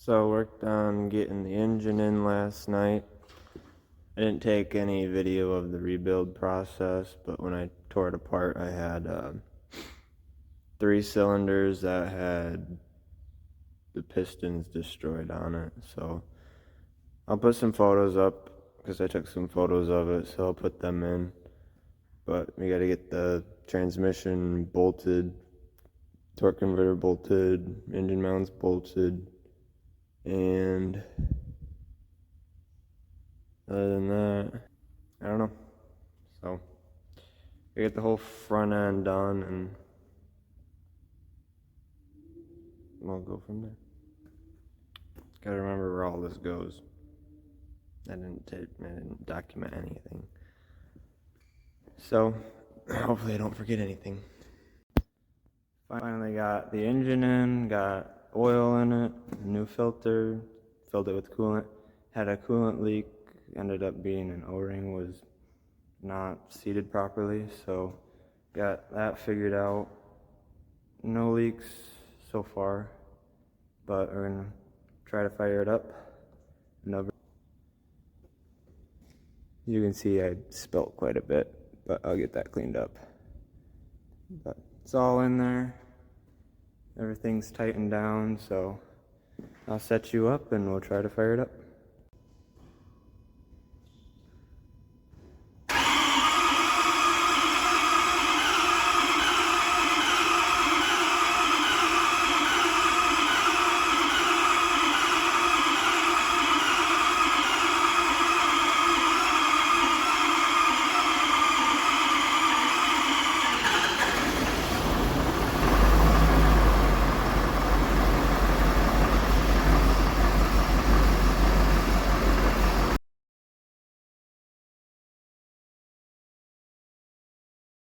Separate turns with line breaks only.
So I worked on getting the engine in last night. I didn't take any video of the rebuild process, but when I tore it apart, I had 3 cylinders that had the pistons destroyed on it. So I'll put some photos up because I took some photos of it, so I'll put them in. But we got to get the transmission bolted, torque converter bolted, engine mounts bolted, and other than that, I don't know. So we get the whole front end done, and we'll go from there. Gotta remember where all this goes. I didn't document anything. So hopefully I don't forget anything. Finally got the engine in, got oil in it, new filter, filled it with coolant. Had a coolant leak, ended up being an O-ring was not seated properly, so got that figured out. No leaks so far, but we're gonna try to fire it up. You can see I spilt quite a bit, but I'll get that cleaned up. But it's all in there. Everything's tightened down, so I'll set you up and we'll try to fire it up.